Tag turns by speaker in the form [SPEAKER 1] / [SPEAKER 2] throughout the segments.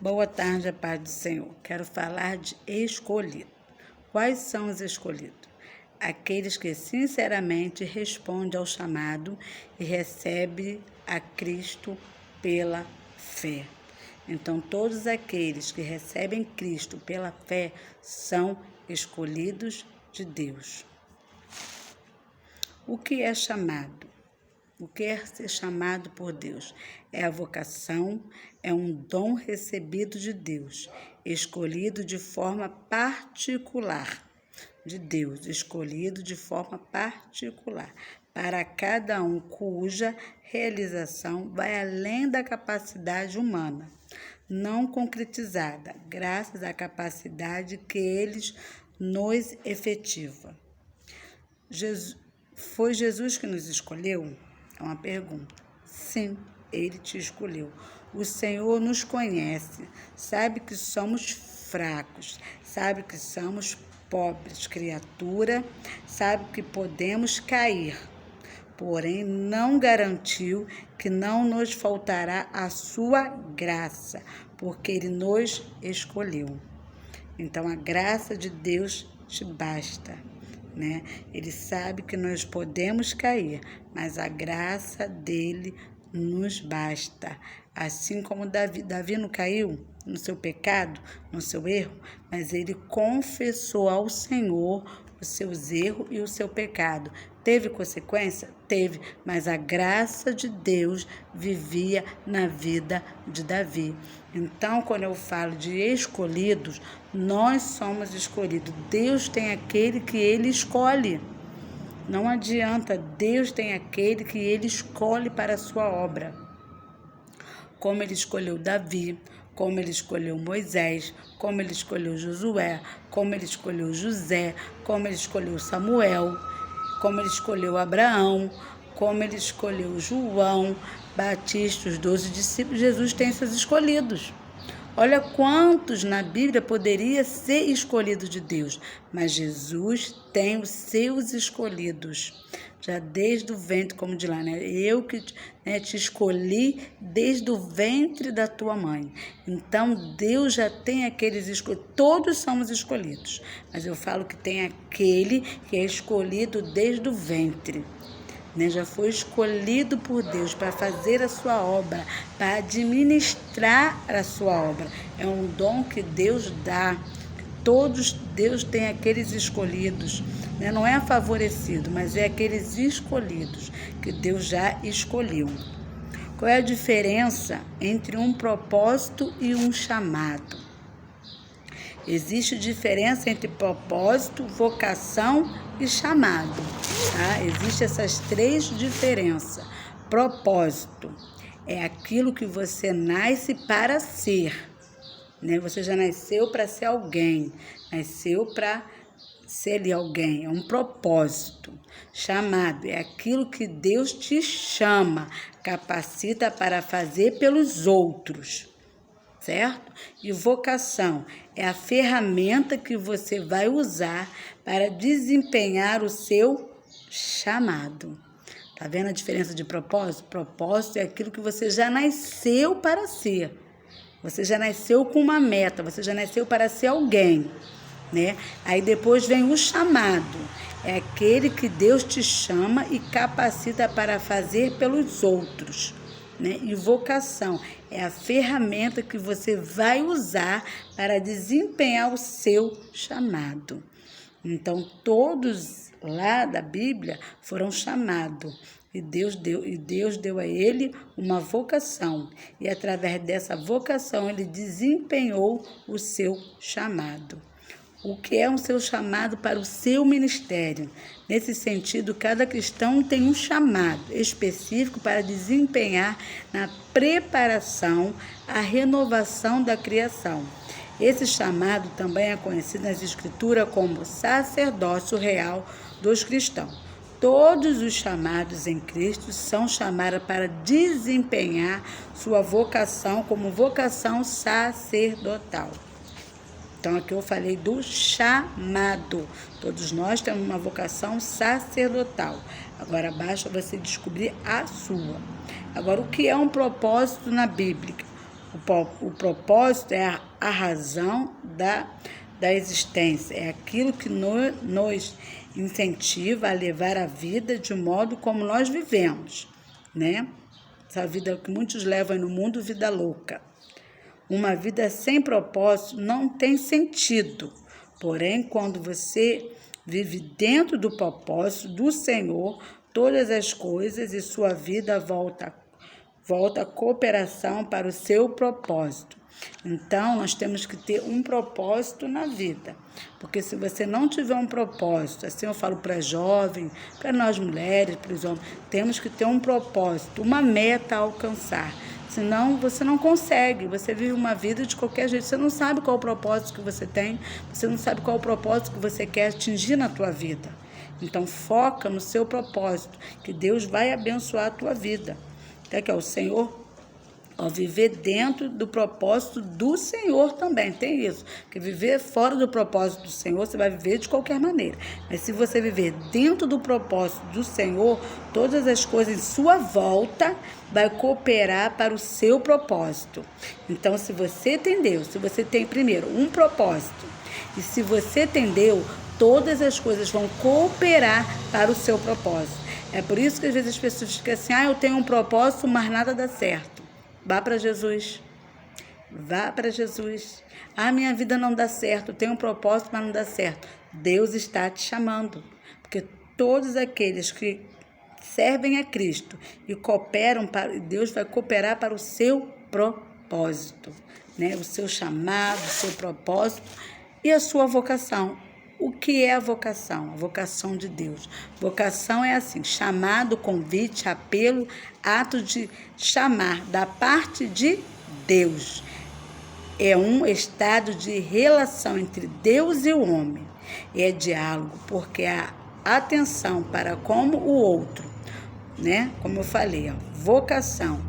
[SPEAKER 1] Boa tarde, a paz do Senhor. Quero falar de escolhido. Quais são os escolhidos? Aqueles que sinceramente respondem ao chamado e recebem a Cristo pela fé. Então, todos aqueles que recebem Cristo pela fé são escolhidos de Deus. O que é chamado? O que é ser chamado por Deus? É a vocação, é um dom recebido de Deus, escolhido de forma particular, de Deus, escolhido de forma particular, para cada um cuja realização vai além da capacidade humana, não concretizada, graças à capacidade que eles nos efetiva. Foi Jesus que nos escolheu? É uma pergunta. Sim, Ele te escolheu. O Senhor nos conhece, sabe que somos fracos, sabe que somos pobres, criatura, sabe que podemos cair, porém não garantiu que não nos faltará a sua graça, porque Ele nos escolheu. Então a graça de Deus te basta. Né? Ele sabe que nós podemos cair, mas a graça dele nos basta. Assim como Davi não caiu no seu pecado, no seu erro, mas ele confessou ao Senhor os seus erros e o seu pecado. Teve consequência? Teve, mas a graça de Deus vivia na vida de Davi. Então, quando eu falo de escolhidos, nós somos escolhidos. Deus tem aquele que Ele escolhe. Não adianta, Deus tem aquele que Ele escolhe para a sua obra. Como Ele escolheu Davi, como Ele escolheu Moisés, como Ele escolheu Josué, como Ele escolheu José, como Ele escolheu Samuel, como Ele escolheu Abraão, como Ele escolheu João Batista, os 12 discípulos. Jesus tem seus escolhidos. Olha quantos na Bíblia poderia ser escolhido de Deus, mas Jesus tem os seus escolhidos, já desde o ventre, como de lá, né? Eu que te escolhi desde o ventre da tua mãe. Então, Deus já tem aqueles escolhidos, todos somos escolhidos, mas eu falo que tem aquele que é escolhido desde o ventre. Já foi escolhido por Deus para fazer a sua obra, para administrar a sua obra. É um dom que Deus dá. Todos, Deus tem aqueles escolhidos. Não é favorecido, mas é aqueles escolhidos que Deus já escolheu. Qual é a diferença entre um propósito e um chamado? Existe diferença entre propósito, vocação e chamado. Tá? Existem essas três diferenças. Propósito é aquilo que você nasce para ser. Você já nasceu para ser alguém, nasceu para ser ali alguém, é um propósito. Chamado é aquilo que Deus te chama, capacita para fazer pelos outros. Certo? E vocação é a ferramenta que você vai usar para desempenhar o seu chamado. Tá vendo a diferença de propósito? Propósito é aquilo que você já nasceu para ser. Você já nasceu com uma meta, você já nasceu para ser alguém, né? Aí depois vem o chamado. É aquele que Deus te chama e capacita para fazer pelos outros. E vocação é a ferramenta que você vai usar para desempenhar o seu chamado. Então, todos lá da Bíblia foram chamados e Deus deu a ele uma vocação. E através dessa vocação ele desempenhou o seu chamado. O que é o seu chamado para o seu ministério? Nesse sentido, cada cristão tem um chamado específico para desempenhar na preparação, a renovação da criação. Esse chamado também é conhecido nas Escrituras como sacerdócio real dos cristãos. Todos os chamados em Cristo são chamados para desempenhar sua vocação como vocação sacerdotal. Então, aqui eu falei do chamado. Todos nós temos uma vocação sacerdotal. Agora, basta você descobrir a sua. Agora, o que é um propósito na Bíblia? O propósito é a razão da existência, é aquilo que nos incentiva a levar a vida de modo como nós vivemos, né? Essa vida que muitos levam no mundo, vida louca. Uma vida sem propósito não tem sentido. Porém, quando você vive dentro do propósito do Senhor, todas as coisas e sua vida volta a cooperação para o seu propósito. Então, nós temos que ter um propósito na vida. Porque se você não tiver um propósito, assim eu falo para jovens, para nós mulheres, para os homens, temos que ter um propósito, uma meta a alcançar. Senão você não consegue, você vive uma vida de qualquer jeito, você não sabe qual é o propósito que você tem, você não sabe qual é o propósito que você quer atingir na tua vida. Então foca no seu propósito, que Deus vai abençoar a tua vida. Até que o Senhor, viver dentro do propósito do Senhor também, tem isso. Porque viver fora do propósito do Senhor, você vai viver de qualquer maneira. Mas se você viver dentro do propósito do Senhor, todas as coisas em sua volta vai cooperar para o seu propósito. Então, se você entendeu, se você tem primeiro um propósito, e se você entendeu, todas as coisas vão cooperar para o seu propósito. É por isso que às vezes as pessoas ficam assim, eu tenho um propósito, mas nada dá certo. Vá para Jesus. Vá para Jesus. Minha vida não dá certo, eu tenho um propósito, mas não dá certo. Deus está te chamando. Porque todos aqueles que servem a Cristo e cooperam, Deus vai cooperar para o seu propósito, né? O seu chamado, o seu propósito e a sua vocação. O que é a vocação? A vocação de Deus. Vocação é assim, chamado, convite, apelo, ato de chamar da parte de Deus. É um estado de relação entre Deus e o homem. É diálogo, porque há atenção para como o outro, né? Como eu falei, vocação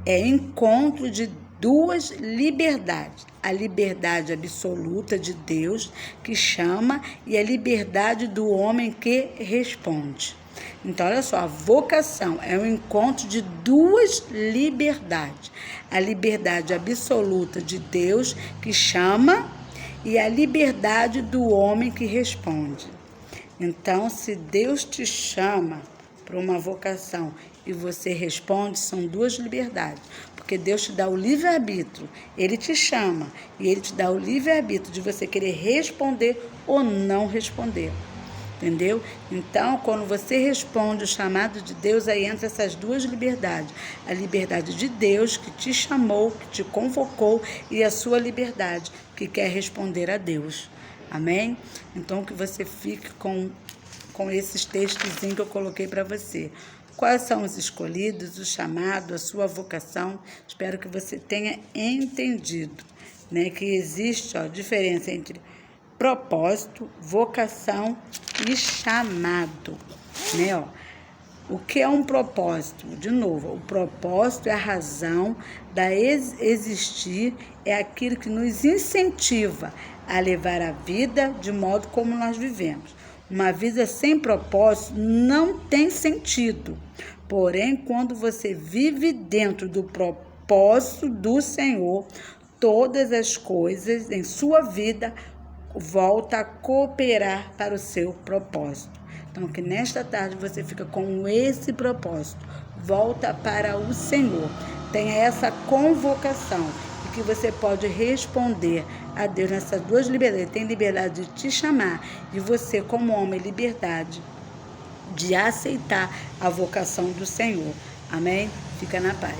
[SPEAKER 1] é encontro de duas liberdades. A liberdade absoluta de Deus, que chama, e a liberdade do homem que responde. Então, olha só, a vocação é o encontro de duas liberdades. A liberdade absoluta de Deus, que chama, e a liberdade do homem que responde. Então, se Deus te chama para uma vocação e você responde, são duas liberdades. Porque Deus te dá o livre-arbítrio, Ele te chama e Ele te dá o livre-arbítrio de você querer responder ou não responder, entendeu? Então, quando você responde o chamado de Deus, aí entra essas duas liberdades. A liberdade de Deus, que te chamou, que te convocou, e a sua liberdade, que quer responder a Deus. Amém? Então, que você fique com esses textozinhos que eu coloquei para você. Quais são os escolhidos, o chamado, a sua vocação? Espero que você tenha entendido, né, que existe diferença entre propósito, vocação e chamado. Né, O que é um propósito? De novo, o propósito é a razão da existir, é aquilo que nos incentiva a levar a vida de modo como nós vivemos. Uma vida sem propósito não tem sentido. Porém, quando você vive dentro do propósito do Senhor, todas as coisas em sua vida voltam a cooperar para o seu propósito. Então, que nesta tarde você fica com esse propósito. Volta para o Senhor. Tenha essa convocação. Que você pode responder a Deus nessas duas liberdades. Ele tem liberdade de te chamar e você, como homem, liberdade de aceitar a vocação do Senhor. Amém? Fica na paz.